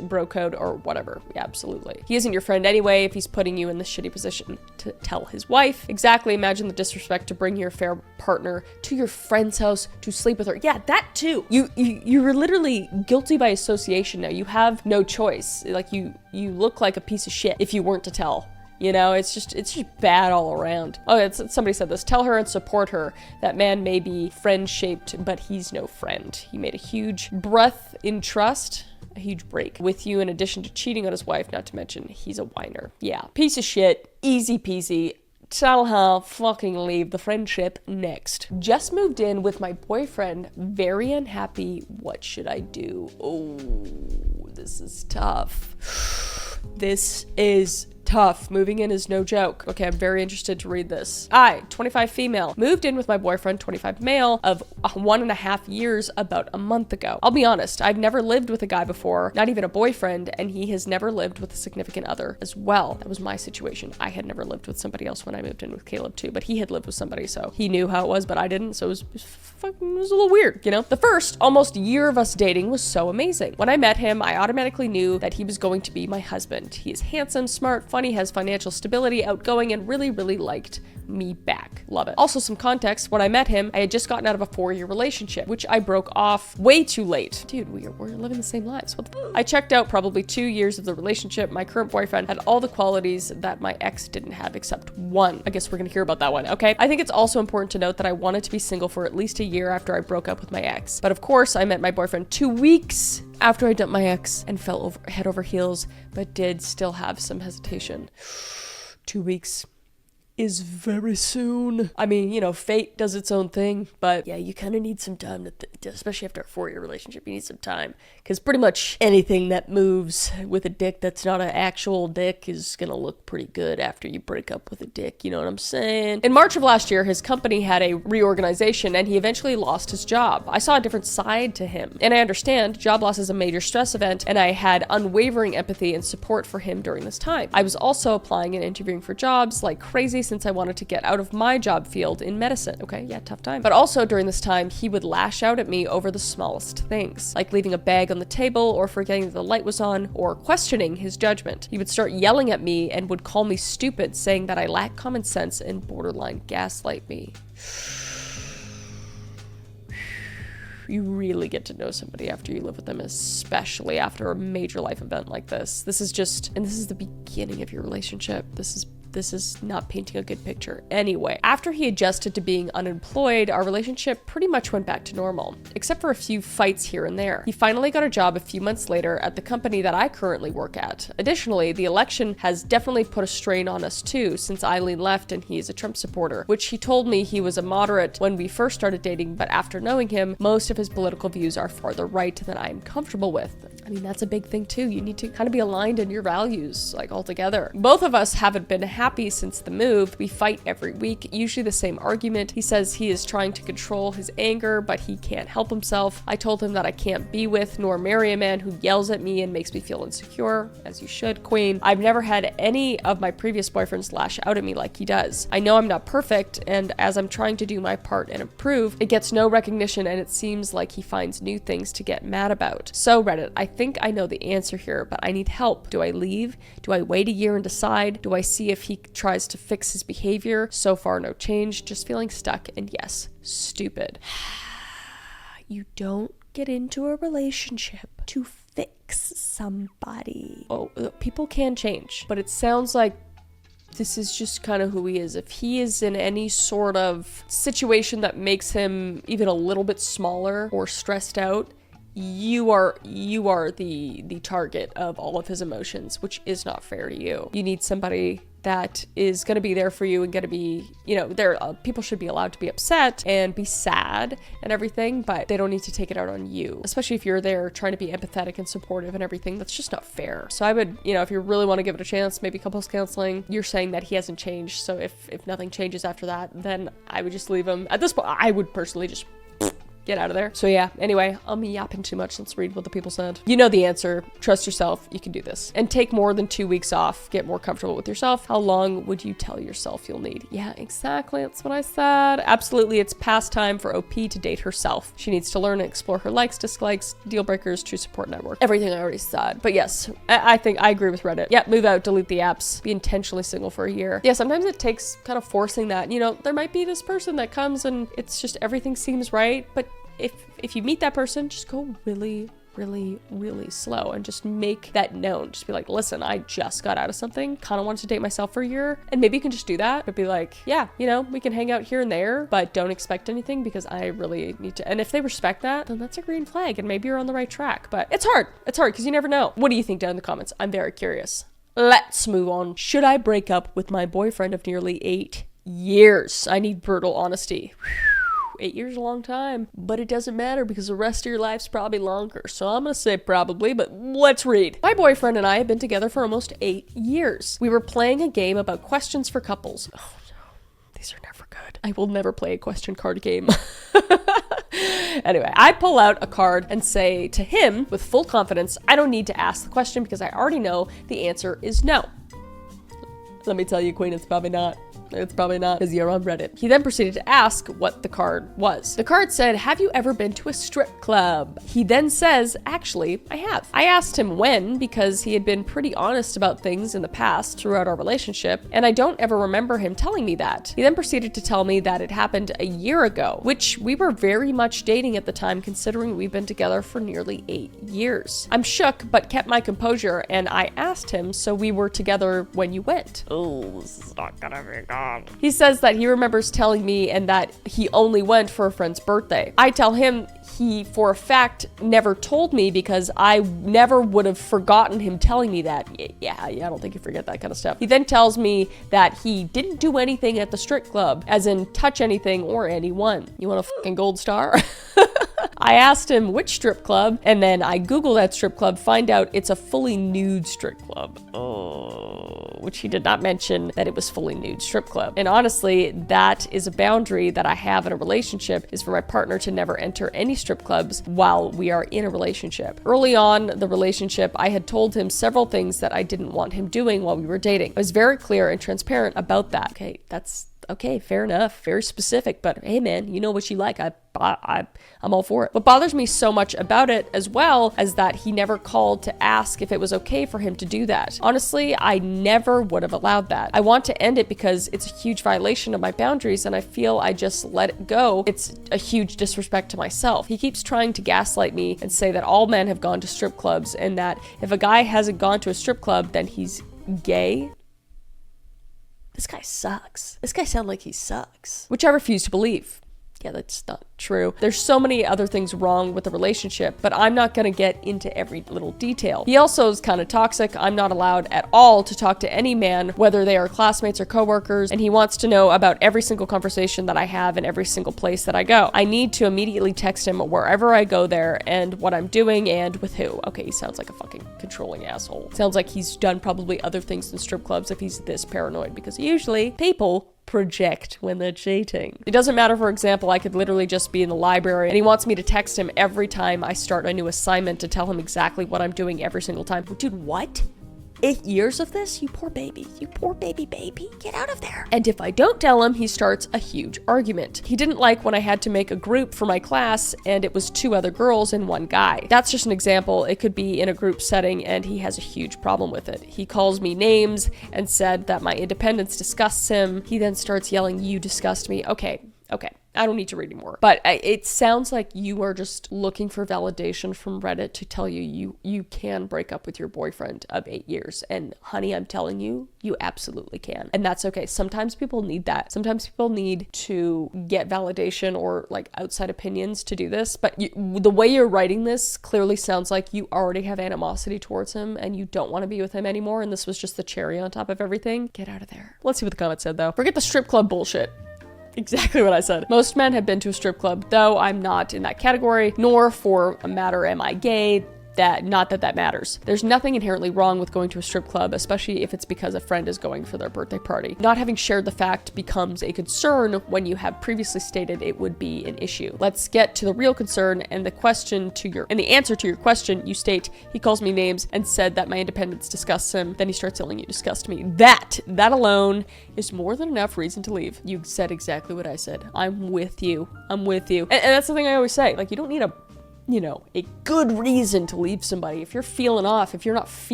bro code or whatever. Yeah, absolutely. He isn't your friend anyway if he's putting you in the shitty position to tell his wife. Exactly. Imagine the disrespect to bring your affair partner to your friend's house to sleep with her. Yeah, that too. You're literally guilty by association now. You have no choice. Like you look like a piece of shit if you weren't to tell. You know, it's just bad all around. Oh, somebody said this. Tell her and support her. That man may be friend-shaped, but he's no friend. He made a huge breath in trust. A huge break with you in addition to cheating on his wife, not to mention he's a whiner. Yeah, piece of shit, easy peasy. Tell her, fucking leave the friendship next. Just moved in with my boyfriend, very unhappy. What should I do? Oh, this is tough. This is tough. Moving in is no joke. Okay, I'm very interested to read this. 25 female. Moved in with my boyfriend, 25 male, of 1.5 years about a month ago. I'll be honest, I've never lived with a guy before, not even a boyfriend, and he has never lived with a significant other as well. That was my situation. I had never lived with somebody else when I moved in with Caleb too, but he had lived with somebody, so he knew how it was, but I didn't, so it was a little weird, you know? The first almost year of us dating was so amazing. When I met him, I automatically knew that he was going to be my husband. He is handsome, smart, funny, has financial stability, outgoing, and really, really liked me back. Love it. Also, some context. When I met him, I had just gotten out of a 4-year relationship, which I broke off way too late. Dude, we're living the same lives. What the I checked out probably 2 years of the relationship. My current boyfriend had all the qualities that my ex didn't have except one. I guess we're gonna hear about that one, okay? I think it's also important to note that I wanted to be single for at least a year after I broke up with my ex. But of course, I met my boyfriend 2 weeks after I dumped my ex and fell head over heels, but did still have some hesitation. 2 weeks is very soon. I mean, you know, fate does its own thing, but yeah, you kind of need some time to especially after a 4-year relationship, you need some time. Because pretty much anything that moves with a dick that's not an actual dick is gonna look pretty good after you break up with a dick, you know what I'm saying? In March of last year, his company had a reorganization and he eventually lost his job. I saw a different side to him. And I understand job loss is a major stress event, and I had unwavering empathy and support for him during this time. I was also applying and interviewing for jobs like crazy since I wanted to get out of my job field in medicine. Okay, yeah, tough time. But also during this time, he would lash out at me over the smallest things, like leaving a bag on the table or forgetting that the light was on or questioning his judgment. He would start yelling at me and would call me stupid, saying that I lack common sense and borderline gaslight me. You really get to know somebody after you live with them, especially after a major life event like this. This is the beginning of your relationship. This is not painting a good picture. Anyway, after he adjusted to being unemployed, our relationship pretty much went back to normal, except for a few fights here and there. He finally got a job a few months later at the company that I currently work at. Additionally, the election has definitely put a strain on us too, since Eileen left and he is a Trump supporter, which he told me he was a moderate when we first started dating, but after knowing him, most of his political views are farther right than I'm comfortable with. I mean, that's a big thing too. You need to kind of be aligned in your values, like altogether. Both of us haven't been happy since the move. We fight every week, usually the same argument. He says he is trying to control his anger, but he can't help himself. I told him that I can't be with nor marry a man who yells at me and makes me feel insecure, as you should, queen. I've never had any of my previous boyfriends lash out at me like he does. I know I'm not perfect, and as I'm trying to do my part and improve, it gets no recognition and it seems like he finds new things to get mad about. So Reddit, I think I know the answer here, but I need help. Do I leave? Do I wait a year and decide? Do I see if he tries to fix his behavior? So far, no change, just feeling stuck, and yes, stupid. You don't get into a relationship to fix somebody. Oh, people can change, but it sounds like this is just kind of who he is. If he is in any sort of situation that makes him even a little bit smaller or stressed out, you are the target of all of his emotions, which is not fair to you. You need somebody that is going to be there for you and going to be, you know, people should be allowed to be upset and be sad and everything, but they don't need to take it out on you, especially if you're there trying to be empathetic and supportive and everything. That's just not fair. So I would, you know, if you really want to give it a chance, maybe couples counseling. You're saying that he hasn't changed, so if nothing changes after that, then I would just leave him. At this point, I would personally just Get out of there. So yeah, anyway, I'm yapping too much. Let's read what the people said. You know the answer. Trust yourself. You can do this. And take more than 2 weeks off. Get more comfortable with yourself. How long would you tell yourself you'll need? Yeah, exactly. That's what I said. Absolutely. It's past time for OP to date herself. She needs to learn and explore her likes, dislikes, deal breakers, true support network. Everything I already said. But yes, I think I agree with Reddit. Yeah, move out, delete the apps, be intentionally single for a year. Yeah, sometimes it takes kind of forcing that. You know, there might be this person that comes and it's just everything seems right, but if you meet that person, just go really slow and just make that known. Just be like, listen, I just got out of something, kind of wanted to date myself for a year, and maybe you can just do that, but be like, yeah, you know, we can hang out here and there, but don't expect anything because I really need to. And if they respect that, then that's a green flag and maybe you're on the right track. But it's hard because you never know. What do you think down in the comments? I'm very curious. Let's move on. Should I break up with my boyfriend of nearly 8 years? I need brutal honesty. 8 years is a long time, but it doesn't matter because the rest of your life's probably longer. So I'm gonna say probably, but let's read. My boyfriend and I have been together for almost 8 years. We were playing a game about questions for couples. Oh no, these are never good. I will never play a question card game. Anyway, I pull out a card and say to him with full confidence, I don't need to ask the question because I already know the answer is no. Let me tell you, Queen, it's probably not. It's probably not, because you're on Reddit. He then proceeded to ask what the card was. The card said, have you ever been to a strip club? He then says, actually, I have. I asked him when, because he had been pretty honest about things in the past throughout our relationship, and I don't ever remember him telling me that. He then proceeded to tell me that it happened a year ago, which we were very much dating at the time, considering we've been together for nearly 8 years. I'm shook, but kept my composure, and I asked him, so we were together when you went. Oh, this is not gonna be good. He says that he remembers telling me and that he only went for a friend's birthday. I tell him he, for a fact, never told me because I never would have forgotten him telling me that. Yeah, I don't think you forget that kind of stuff. He then tells me that he didn't do anything at the strip club, as in touch anything or anyone. You want a fucking gold star? I asked him which strip club, and then I Googled that strip club, find out it's a fully nude strip club. Oh, which he did not mention that it was fully nude strip club. And honestly, that is a boundary that I have in a relationship, is for my partner to never enter any strip clubs while we are in a relationship. Early on the relationship, I had told him several things that I didn't want him doing while we were dating. I was very clear and transparent about that. Okay, that's okay, fair enough, very specific, but hey man, you know what you like. I'm all for it. What bothers me so much about it, as well as that he never called to ask if it was okay for him to do that. Honestly, I never would have allowed that. I want to end it because it's a huge violation of my boundaries and I feel I just let it go. It's a huge disrespect to myself. He keeps trying to gaslight me and say that all men have gone to strip clubs and that if a guy hasn't gone to a strip club, then he's gay. This guy sucks. This guy sounds like he sucks. Which I refuse to believe. Yeah, that's not true. There's so many other things wrong with the relationship, but I'm not gonna get into every little detail. He also is kind of toxic. I'm not allowed at all to talk to any man, whether they are classmates or coworkers, and he wants to know about every single conversation that I have in every single place that I go. I need to immediately text him wherever I go there and what I'm doing and with who. Okay, he sounds like a fucking controlling asshole. Sounds like he's done probably other things than strip clubs if he's this paranoid, because usually people project when they're cheating. It doesn't matter, for example, I could literally just be in the library and he wants me to text him every time I start a new assignment to tell him exactly what I'm doing every single time. Dude, what? 8 years of this? You poor baby. You poor baby. Get out of there. And if I don't tell him, he starts a huge argument. He didn't like when I had to make a group for my class and it was 2 other girls and 1 guy. That's just an example. It could be in a group setting and he has a huge problem with it. He calls me names and said that my independence disgusts him. He then starts yelling, "You disgust me." Okay. I don't need to read anymore. But it sounds like you are just looking for validation from Reddit to tell you can break up with your boyfriend of 8 years. And honey, I'm telling you, you absolutely can. And that's okay. Sometimes people need that. Sometimes people need to get validation or like outside opinions to do this. But the way you're writing this clearly sounds like you already have animosity towards him and you don't want to be with him anymore. And this was just the cherry on top of everything. Get out of there. Let's see what the comments said though. Forget the strip club bullshit. Exactly what I said. Most men have been to a strip club, though I'm not in that category, nor for a matter am I gay. not that that matters. There's nothing inherently wrong with going to a strip club, especially if it's because a friend is going for their birthday party. Not having shared the fact becomes a concern when you have previously stated it would be an issue. Let's get to the real concern and the answer to your question. You state, he calls me names and said that my independence disgusts him. Then he starts yelling, you disgust me. That alone is more than enough reason to leave. You said exactly what I said. I'm with you. I'm with you. And that's the thing I always say. Like, you don't need a good reason to leave somebody. If you're feeling off, if you're not feeling